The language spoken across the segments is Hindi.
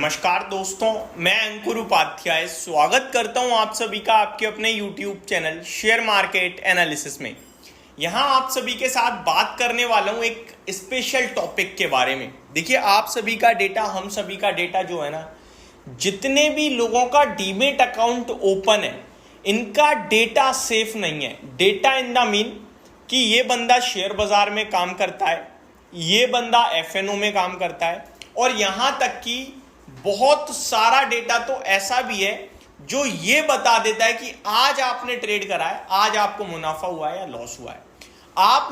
नमस्कार दोस्तों, मैं अंकुर उपाध्याय स्वागत करता हूं आप सभी का आपके अपने YouTube channel share market analysis में। यहां आप सभी के साथ बात करने वाला हूं एक स्पेशल टॉपिक के बारे में। देखिए, आप सभी का डेटा, हम सभी का डेटा जो है ना, जितने भी लोगों का डीमेट अकाउंट ओपन है, इनका डेटा सेफ नहीं है। डेटा इन द मीन कि ये बंदा शेयर बाजार में काम करता है, ये बंदा एफएनओ में काम करता है, और यहां तक कि बहुत सारा डेटा तो ऐसा भी है जो ये बता देता है कि आज आपने ट्रेड करा है, आज आपको मुनाफा हुआ है या लॉस हुआ है। आप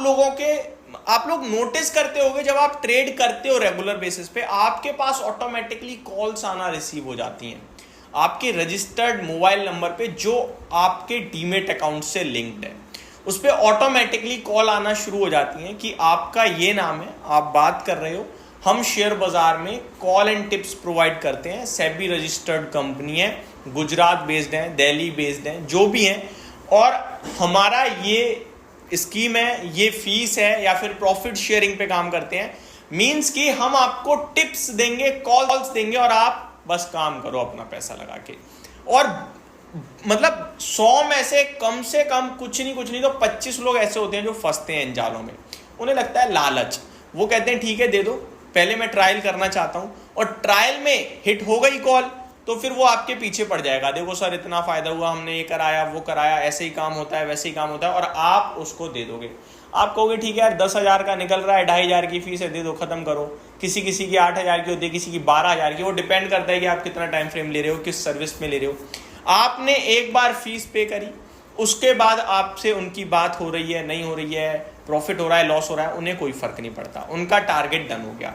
लोग नोटिस करते होंगे, जब आप ट्रेड करते हो रेगुलर बेसिस पे, आपके पास ऑटोमेटिकली कॉल्स आना रिसीव हो जाती हैं आपके रजिस्टर्ड मोबाइल नंबर पे जो आपके डीमेट अकाउंट से लिंक्ड है। उस पर ऑटोमेटिकली कॉल आना शुरू हो जाती हैं कि आपका ये नाम है, आप बात कर रहे हो, हम शेयर बाजार में कॉल एंड टिप्स प्रोवाइड करते हैं, सेबी रजिस्टर्ड कंपनी है, गुजरात बेस्ड है, दिल्ली बेस्ड है, जो भी है, और हमारा ये स्कीम है, ये फीस है या फिर प्रॉफिट शेयरिंग पे काम करते हैं। मींस कि हम आपको टिप्स देंगे, कॉल्स देंगे, और आप बस काम करो अपना पैसा लगा के। और मतलब 100 में से कम कुछ नहीं तो 25 लोग ऐसे होते हैं जो फंसते हैं इन जालों में। उन्हें लगता है लालच, वो कहते हैं ठीक है दे दो, पहले मैं ट्रायल करना चाहता हूं, और ट्रायल में हिट हो गई कॉल तो फिर वो आपके पीछे पड़ जाएगा। देखो सर, इतना फायदा हुआ, हमने ये कराया वो कराया, ऐसे ही काम होता है वैसे ही काम होता है, और आप उसको दे दोगे। आप कहोगे ठीक है यार, 10,000 का निकल रहा है, 2,500 की फीस है, दे दो, खत्म करो। किसी की 8,000 की होती है, किसी की 12,000 की। वो डिपेंड करता है कि आप कितना टाइम फ्रेम ले रहे हो, किस सर्विस में ले रहे हो। आपने एक बार फीस पे करी, उसके बाद आपसे उनकी बात हो रही है नहीं हो रही है, प्रॉफिट हो रहा है लॉस हो रहा है, उन्हें कोई फर्क नहीं पड़ता, उनका टारगेट डन हो गया।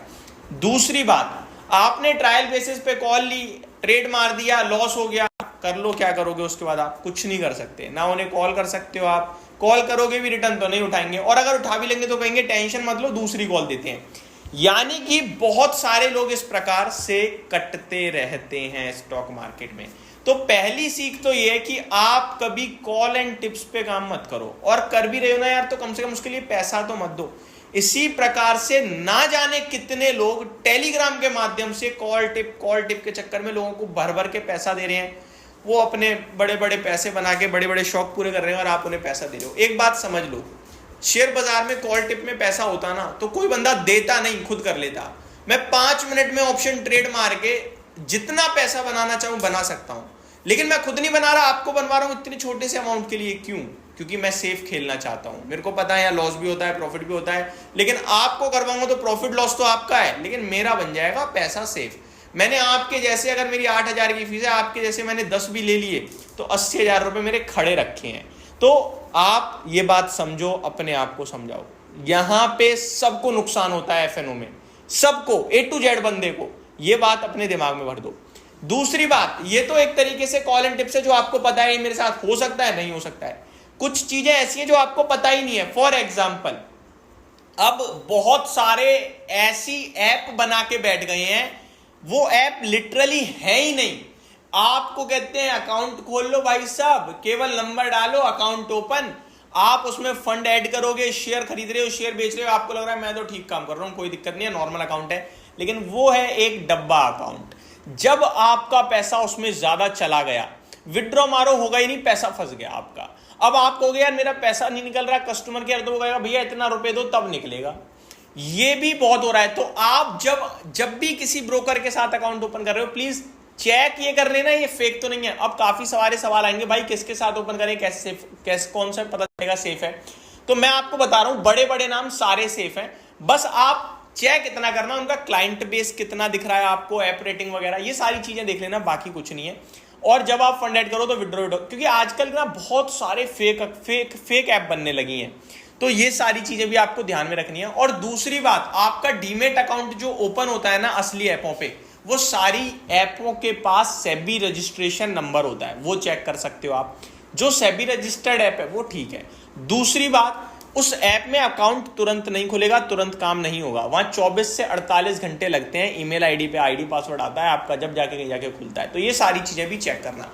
दूसरी बात, आपने ट्रायल बेसिस पे कॉल ली, ट्रेड मार दिया, लॉस हो गया, कर लो क्या करोगे, उसके बाद आप कुछ नहीं कर सकते, ना उन्हें कॉल कर सकते हो। आप कॉल करोगे भी रिटर्न तो नहीं उठाएंगे, और अगर उठा भी लेंगे तो कहेंगे टेंशन मत लो, दूसरी कॉल देते हैं। यानी कि बहुत सारे लोग इस प्रकार से कटते रहते हैं स्टॉक मार्केट में। तो पहली सीख तो यह है कि आप कभी कॉल एंड टिप्स पे काम मत करो, और कर भी रहे हो ना यार, तो कम से कम उसके लिए पैसा तो मत दो। इसी प्रकार से ना जाने कितने लोग टेलीग्राम के माध्यम से कॉल टिप के चक्कर में लोगों को भर भर के पैसा दे रहे हैं। वो अपने बड़े बड़े पैसे बना के बड़े बड़े शौक पूरे कर रहे हैं, और आप उन्हें पैसा दे रहे हो। एक बात समझ लो, शेयर बाजार में कॉल टिप में पैसा होता ना, तो कोई बंदा देता नहीं, खुद कर लेता। मैं 5 मिनट में ऑप्शन ट्रेड मार के जितना पैसा बनाना चाहूं बना सकता हूं, लेकिन मैं खुद नहीं बना रहा, आपको बनवा रहा हूं इतने छोटे से अमाउंट के लिए। क्यों? क्योंकि मैं सेफ खेलना चाहता हूं। मेरे को पता है यहाँ लॉस भी होता है, प्रॉफिट भी होता है, लेकिन आपको करवाऊंगा तो प्रॉफिट लॉस तो आपका है, लेकिन मेरा बन जाएगा पैसा सेफ। मैंने आपके जैसे, अगर मेरी 8,000 की फीस है, आपके जैसे मैंने 10 भी ले लिए, तो 80,000 रुपए मेरे खड़े रखे हैं। तो आप ये बात समझो, अपने आप को समझाओ, यहां पे सबको नुकसान होता है एफएनओ में, सबको, A to Z बंदे को। ये बात अपने दिमाग में भर दो। दूसरी बात, ये तो एक तरीके से कॉल एंड टिप्स है जो आपको पता है मेरे साथ हो सकता है, नहीं हो सकता है। कुछ चीजें ऐसी हैं जो आपको पता ही नहीं है। फॉर एग्जाम्पल, अब बहुत सारे ऐसी ऐप बना के बैठ गए हैं, वो ऐप लिटरली है ही नहीं। आपको कहते हैं अकाउंट खोल लो भाई साहब, केवल नंबर डालो, अकाउंट ओपन, आप उसमें फंड ऐड करोगे, शेयर खरीद रहे हो, शेयर बेच रहे हो, आपको लग रहा है मैं तो ठीक काम कर रहा हूं, कोई दिक्कत नहीं है, नॉर्मल अकाउंट है, लेकिन वो है एक डब्बा अकाउंट। जब आपका पैसा उसमें ज्यादा चला गया, विड्रॉ मारो, होगा ही नहीं, पैसा फंस गया आपका। अब आप कहोगे यार मेरा पैसा नहीं निकल रहा, कस्टमर केयर तो कहेगा भैया इतना रुपए दो तब निकलेगा। ये भी बहुत हो रहा है। तो आप जब भी किसी ब्रोकर के साथ अकाउंट ओपन कर रहे हो, प्लीज चेक ये कर लेना ये फेक तो नहीं है। अब काफी सारे सवाल आएंगे, भाई किसके साथ ओपन करें, कैसे कौन सा पता चलेगा सेफ है। तो मैं आपको बता रहा हूं, बड़े बड़े नाम सारे सेफ हैं, बस आप चेक इतना करना, उनका क्लाइंट बेस कितना दिख रहा है आपको, ऐप रेटिंग वगैरह, ये सारी चीजें देख लेना, बाकी कुछ नहीं है। और जब आप फंड ऐड करो तो विड्रॉ, क्योंकि आजकल ना बहुत सारे फेक ऐप बनने लगी हैं, तो ये सारी चीजें भी आपको ध्यान में रखनी है। और दूसरी बात, आपका डीमेट अकाउंट जो ओपन होता है ना असली ऐपों पे, वो सारी ऐपों के पास सेबी रजिस्ट्रेशन नंबर होता है, वो चेक कर सकते हो आप। जो सेबी रजिस्टर्ड ऐप है वो ठीक है। दूसरी बात, उस ऐप में अकाउंट तुरंत नहीं खुलेगा, तुरंत काम नहीं होगा, वहां 24 से 48 घंटे लगते हैं। ईमेल आईडी पे आईडी पासवर्ड आता है आपका, जब जाके कहीं जाके खुलता है। तो ये सारी चीजें भी चेक करना।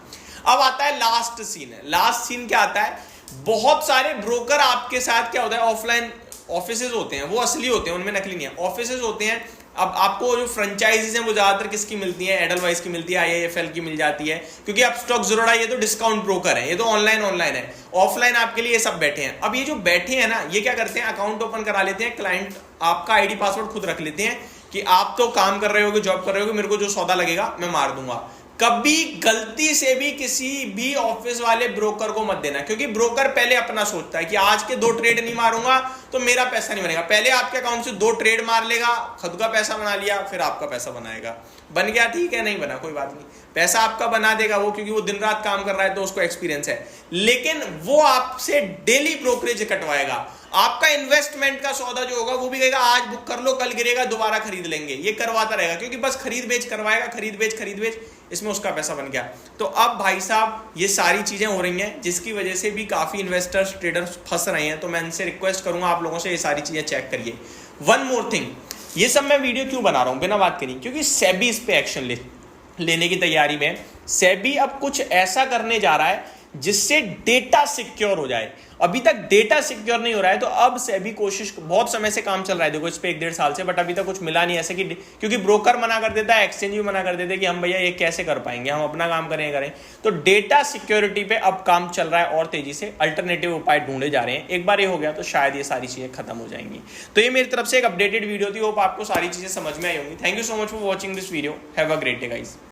अब आता है लास्ट सीन। लास्ट सीन क्या आता है, बहुत सारे ब्रोकर आपके साथ क्या होता है, ऑफलाइन ऑफिसेज होते हैं, वो असली होते हैं, उनमें नकली नहीं है, ऑफिसेज होते हैं, अब आपको जो फ्रेंचाइजीज हैं वो ज्यादातर किसकी मिलती है, एडलवाइस की मिलती है, IIFL की मिल जाती है, क्योंकि अब स्टॉक ज़ीरोधा ये तो डिस्काउंट ब्रोकर है, ये तो ऑनलाइन है। ऑफलाइन आपके लिए ये सब बैठे हैं। अब ये जो बैठे हैं ना, ये क्या करते हैं, अकाउंट ओपन करा लेते हैं, क्लाइंट आपका ID पासवर्ड खुद रख लेते हैं कि आप तो काम कर रहे हो, जॉब कर रहे हो, मेरे को जो सौदा लगेगा मैं मार दूंगा। कभी गलती से भी किसी भी ऑफिस वाले ब्रोकर को मत देना, क्योंकि ब्रोकर पहले अपना सोचता है कि आज के 2 ट्रेड नहीं मारूंगा तो मेरा पैसा नहीं बनेगा। पहले आपके अकाउंट से 2 ट्रेड मार लेगा, खुद का पैसा बना लिया, फिर आपका पैसा बनाएगा। बन गया ठीक है, नहीं बना कोई बात नहीं, पैसा आपका बना देगा वो, क्योंकि वो दिन रात काम कर रहा है तो उसको एक्सपीरियंस है। लेकिन वो आपसे डेली ब्रोकरेज कटवाएगा, आपका इन्वेस्टमेंट का सौदा जो होगा वो भी कहेगा आज बुक कर लो, कल गिरेगा दोबारा खरीद लेंगे, ये करवाता रहेगा, क्योंकि बस खरीद बेच करवाएगा, खरीद बेच, इसमें उसका पैसा बन गया। तो अब भाई साहब ये सारी चीजें हो रही हैं, जिसकी वजह से भी काफी इन्वेस्टर्स ट्रेडर्स फंस रहे हैं। तो मैं इनसे रिक्वेस्ट करूंगा आप लोगों से ये सारी चीजें चेक करिए। वन मोर थिंग, ये सब मैं वीडियो क्यों बना रहा हूं बिना बात करी, क्योंकि सेबी इस पे एक्शन लेने की तैयारी में। सेबी अब कुछ ऐसा करने जा रहा है जिससे डेटा सिक्योर हो जाए। अभी तक डेटा सिक्योर नहीं हो रहा है, तो अब सेबी कोशिश, बहुत समय से काम चल रहा है देखो इस पे 1-1.5 साल से, बट अभी तक कुछ मिला नहीं ऐसे कि, क्योंकि ब्रोकर मना कर देता है, एक्सचेंज भी मना कर देते हैं कि हम भैया ये कैसे कर पाएंगे, हम अपना काम करें। तो डेटा सिक्योरिटी पे अब काम चल रहा है और तेजी से अल्टरनेटिव उपाय ढूंढे जा रहे हैं। एक बार ये हो गया तो शायद ये सारी चीजें खत्म हो जाएंगी। तो ये मेरी तरफ से एक अपडेटेड वीडियो थी, होप आपको सारी चीजें समझ में आई होंगी। Thank you so much for watching this video, have a great day guys.